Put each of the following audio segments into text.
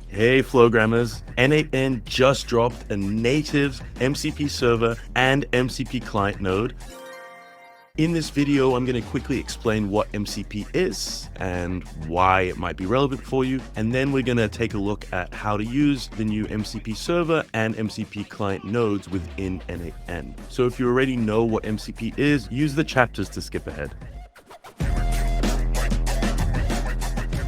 Hey Flowgrammers, N8N just dropped a native MCP server and MCP client node. In this video, I'm going to quickly explain what MCP is and why it might be relevant for you. And then we're going to take a look at how to use the new MCP server and MCP client nodes within N8N. So if you already know what MCP is, use the chapters to skip ahead.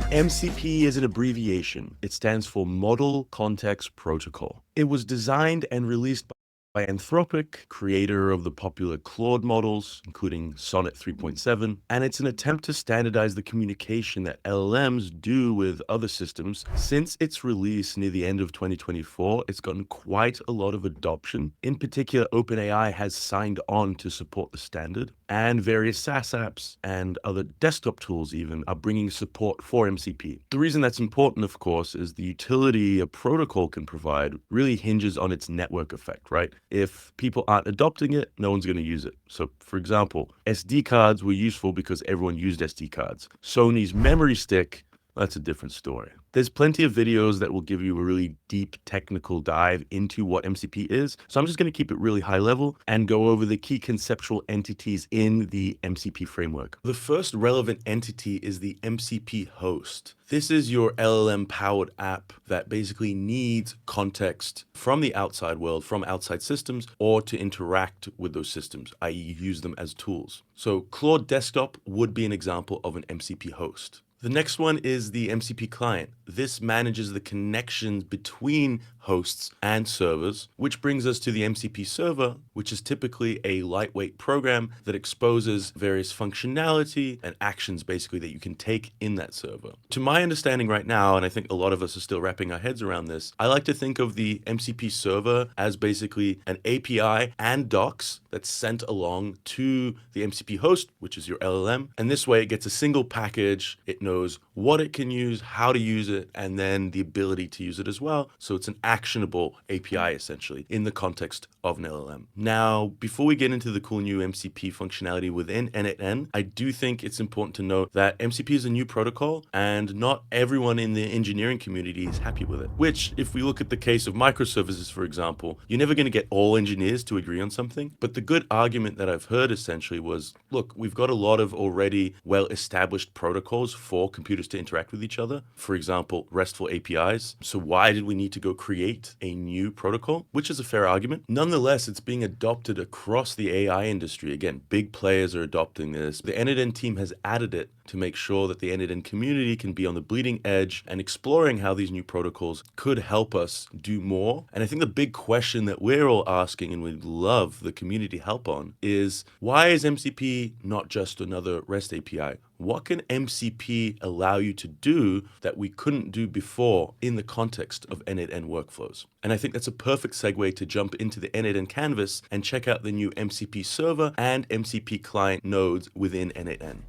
MCP is an abbreviation. It stands for Model Context Protocol. It was designed and released by Anthropic, creator of the popular Claude models, including Sonnet 3.7, and it's an attempt to standardize the communication that LLMs do with other systems. Since its release near the end of 2024, it's gotten quite a lot of adoption. In particular, OpenAI has signed on to support the standard, and various SaaS apps and other desktop tools even are bringing support for MCP. The reason that's important, of course, is the utility a protocol can provide really hinges on its network effect, right? If people aren't adopting it, no one's going to use it. So, for example, SD cards were useful because everyone used SD cards. Sony's memory stick, that's a different story. There's plenty of videos that will give you a really deep technical dive into what MCP is. So I'm just going to keep it really high level and go over the key conceptual entities in the MCP framework. The first relevant entity is the MCP host. This is your LLM powered app that basically needs context from the outside world, from outside systems, or to interact with those systems, i.e. use them as tools. So Claude Desktop would be an example of an MCP host. The next one is the MCP client. This manages the connections between hosts and servers, which brings us to the MCP server, which is typically a lightweight program that exposes various functionality and actions basically that you can take in that server. To my understanding right now, and I think a lot of us are still wrapping our heads around this, I like to think of the MCP server as basically an API and docs that's sent along to the MCP host, which is your LLM. And this way it gets a single package. It knows what it can use, how to use it, and then the ability to use it as well. So it's an actionable API essentially in the context of an LLM. Now, before we get into the cool new MCP functionality within N8N, I do think it's important to note that MCP is a new protocol and not everyone in the engineering community is happy with it. Which, if we look at the case of microservices, for example, you're never going to get all engineers to agree on something. But the good argument that I've heard essentially was, look, we've got a lot of already well-established protocols for computers to interact with each other. For example, RESTful APIs. So why did we need to go create a new protocol? Which is a fair argument. Nonetheless, it's being adopted across the AI industry. Again, big players are adopting this. The N8N team has added it to make sure that the N8N community can be on the bleeding edge and exploring how these new protocols could help us do more. And I think the big question that we're all asking and we'd love the community help on is, why is MCP not just another REST API? What can MCP allow you to do that we couldn't do before in the context of N8N workflows? And I think that's a perfect segue to jump into the N8N canvas and check out the new MCP server and MCP client nodes within N8N.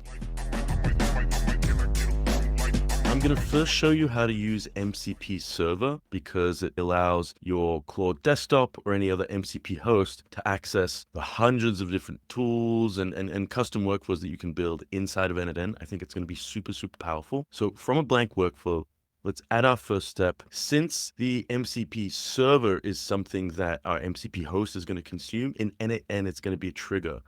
I'm going to first show you how to use MCP server because it allows your Claude desktop or any other MCP host to access the hundreds of different tools and custom workflows that you can build inside of N8N. I think it's going to be super, super powerful. So from a blank workflow, let's add our first step. Since the MCP server is something that our MCP host is going to consume, in N8N, it's going to be a trigger.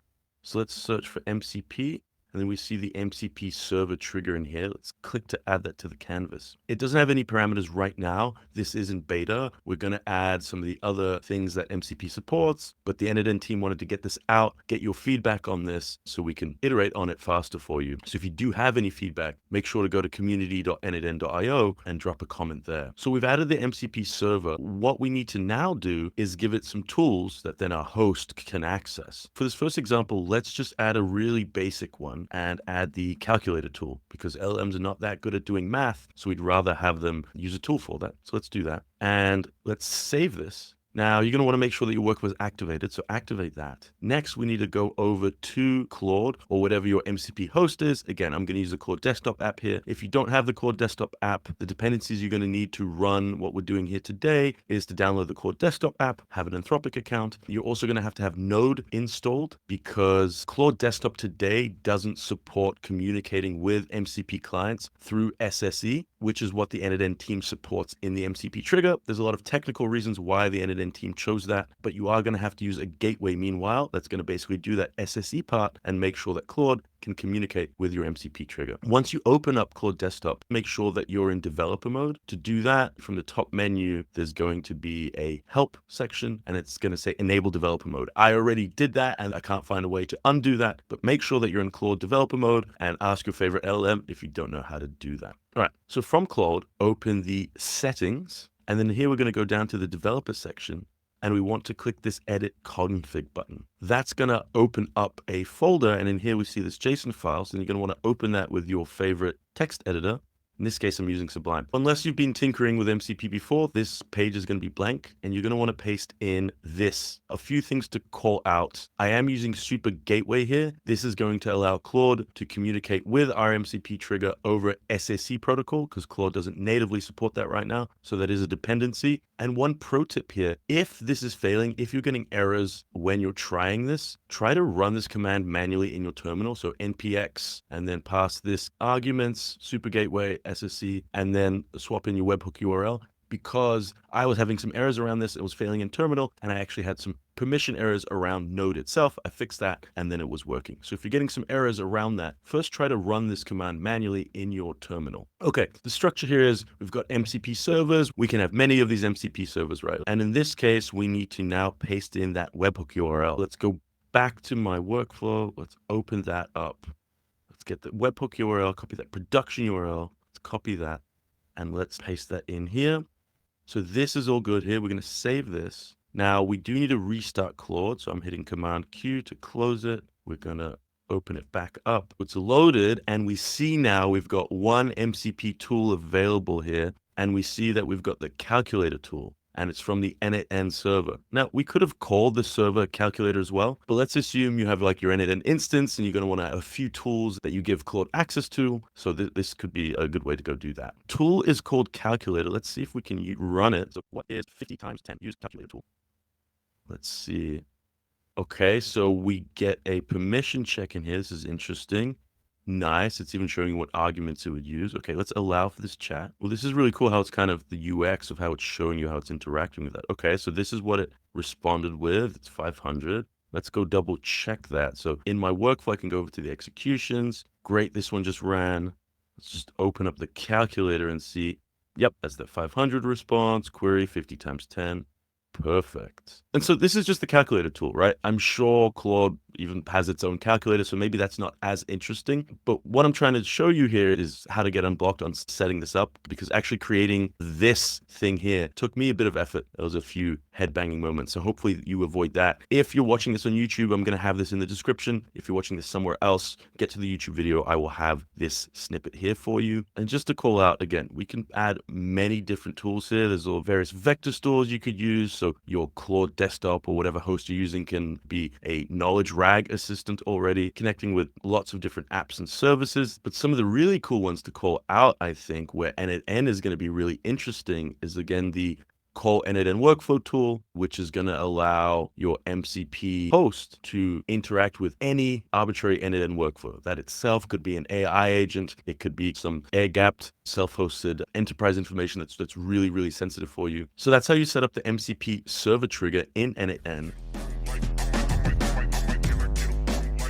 So let's search for MCP. And then we see the MCP server trigger in here. Let's click to add that to the canvas. It doesn't have any parameters right now. This isn't beta. We're going to add some of the other things that MCP supports, but the N8N team wanted to get this out, get your feedback on this so we can iterate on it faster for you. So if you do have any feedback, make sure to go to community.n8n.io and drop a comment there. So we've added the MCP server. What we need to now do is give it some tools that then our host can access. For this first example, let's just add a really basic one and add the calculator tool because LLMs are not that good at doing math. So we'd rather have them use a tool for that. So let's do that. And let's save this. Now, you're going to want to make sure that your workflow is activated, so activate that. Next, we need to go over to Claude or whatever your MCP host is. Again, I'm going to use the Claude desktop app here. If you don't have the Claude desktop app, the dependencies you're going to need to run what we're doing here today is to download the Claude desktop app, have an Anthropic account. You're also going to have Node installed because Claude desktop today doesn't support communicating with MCP clients through SSE, which is what the end-to-end team supports in the MCP trigger. There's a lot of technical reasons why the end-to-end team chose that, but you are going to have to use a gateway meanwhile that's going to basically do that SSE part and make sure that Claude can communicate with your MCP trigger. Once you open up Claude Desktop, make sure that you're in developer mode. To do that, from the top menu, there's going to be a help section and it's going to say enable developer mode. I already did that and I can't find a way to undo that, but make sure that you're in Claude developer mode and ask your favorite LLM if you don't know how to do that. All right, so from Claude, open the settings. And then here we're going to go down to the developer section and we want to click this edit config button. That's going to open up a folder. And in here we see this JSON file. So you're going to want to open that with your favorite text editor. In this case, I'm using Sublime. Unless you've been tinkering with MCP before, this page is going to be blank and you're going to want to paste in this. A few things to call out. I am using Super Gateway here. This is going to allow Claude to communicate with our MCP trigger over SSE protocol because Claude doesn't natively support that right now. So that is a dependency. And one pro tip here, if this is failing, if you're getting errors when you're trying this, try to run this command manually in your terminal. So npx and then pass this arguments, Super Gateway, SSE, and then swap in your webhook URL. Because I was having some errors around this, it was failing in terminal, and I actually had some permission errors around Node itself. I fixed that, and then it was working. So if you're getting some errors around that, first try to run this command manually in your terminal. Okay, the structure here is we've got MCP servers. We can have many of these MCP servers, right? And in this case, we need to now paste in that webhook URL. Let's go back to my workflow. Let's open that up. Let's get the webhook URL, copy that production URL. Let's copy that, and let's paste that in here. So this is all good here. We're going to save this. Now we do need to restart Claude. So I'm hitting Command Q to close it. We're going to open it back up. It's loaded and we see now we've got one MCP tool available here. And we see that we've got the calculator tool and it's from the n8n server. Now we could have called the server calculator as well, but let's assume you have like your n8n instance and you're going to want to have a few tools that you give Claude access to. So this could be a good way to go do that. Tool is called calculator. Let's see if we can run it. So what is 50 times 10? Use calculator tool. Let's see. Okay, so we get a permission check in here. This is interesting. Nice. It's even showing you what arguments it would use. Okay, let's allow for this chat. Well, this is really cool how it's kind of the UX of how it's showing you how it's interacting with that. Okay, so this is what it responded with. It's 500. Let's go double check that. So in my workflow, I can go over to the executions. Great, this one just ran. Let's just open up the calculator and see. Yep, that's the 500 response. Query 50 times 10. Perfect. And so this is just the calculator tool, right? I'm sure Claude even has its own calculator, so maybe that's not as interesting. But what I'm trying to show you here is how to get unblocked on setting this up, because actually creating this thing here took me a bit of effort. There was a few headbanging moments, so hopefully you avoid that. If you're watching this on YouTube, I'm going to have this in the description. If you're watching this somewhere else, get to the YouTube video. I will have this snippet here for you. And just to call out, again, we can add many different tools here. There's all various vector stores you could use. So your Claude desktop or whatever host you're using can be a knowledge RAG assistant already, connecting with lots of different apps and services. But some of the really cool ones to call out, I think, where n8n is going to be really interesting is, again, the call n8n workflow tool, which is going to allow your MCP host to interact with any arbitrary n8n workflow. That itself could be an AI agent. It could be some air-gapped, self-hosted enterprise information that's really, really sensitive for you. So that's how you set up the MCP server trigger in n8n.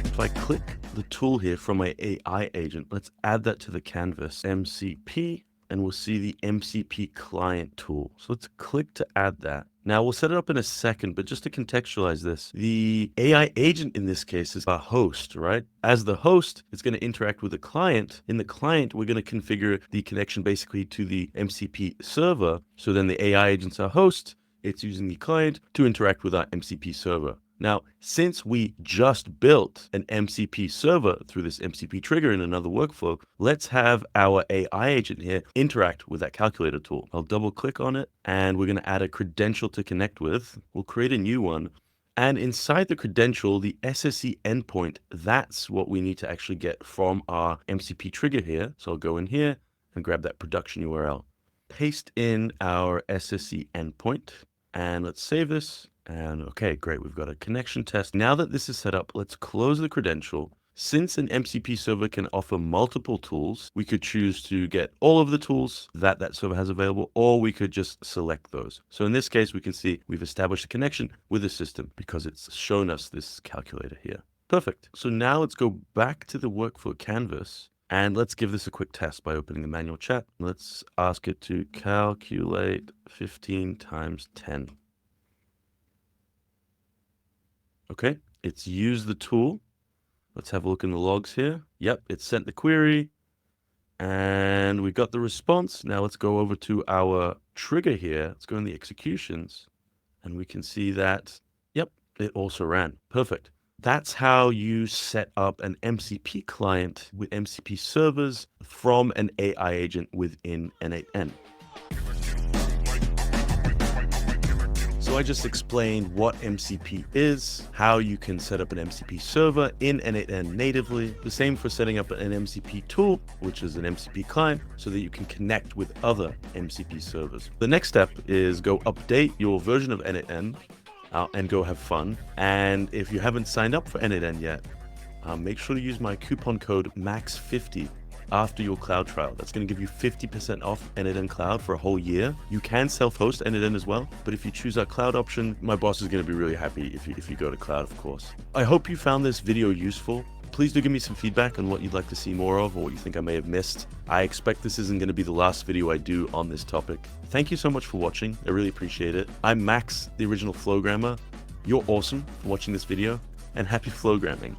If I click the tool here from my AI agent, let's add that to the canvas, MCP, and we'll see the MCP client tool. So let's click to add that. Now we'll set it up in a second, but just to contextualize this, the AI agent in this case is a host, right? As the host, it's going to interact with the client. In the client, we're going to configure the connection basically to the MCP server. So then the AI agent's our host. It's using the client to interact with our MCP server. Now, since we just built an MCP server through this MCP trigger in another workflow, let's have our AI agent here interact with that calculator tool. I'll double click on it and we're going to add a credential to connect with. We'll create a new one. And inside the credential, the SSE endpoint, that's what we need to actually get from our MCP trigger here. So I'll go in here and grab that production URL, paste in our SSE endpoint, and let's save this. And okay, great. We've got a connection test. Now that this is set up, let's close the credential. Since an MCP server can offer multiple tools, we could choose to get all of the tools that that server has available, or we could just select those. So in this case, we can see we've established a connection with the system because it's shown us this calculator here. Perfect. So now let's go back to the workflow canvas and let's give this a quick test by opening the manual chat. Let's ask it to calculate 15 times 10. Okay, it's used the tool. Let's have a look in the logs here. Yep, it sent the query and we got the response. Now let's go over to our trigger here. Let's go in the executions and we can see that, yep, it also ran. Perfect. That's how you set up an MCP client with MCP servers from an AI agent within N8N. So I just explained what MCP is, how you can set up an MCP server in N8N natively, the same for setting up an MCP tool, which is an MCP client, so that you can connect with other MCP servers. The next step is go update your version of N8N and go have fun. And if you haven't signed up for N8N yet, make sure to use my coupon code MAX50 after your cloud trial. That's going to give you 50% off N8N Cloud for a whole year. You can self-host N8N as well, but if you choose our cloud option, my boss is going to be really happy if you go to cloud, of course. I hope you found this video useful. Please do give me some feedback on what you'd like to see more of or what you think I may have missed. I expect this isn't going to be the last video I do on this topic. Thank you so much for watching. I really appreciate it. I'm Max, the original Flowgrammer. You're awesome for watching this video, and happy Flowgramming.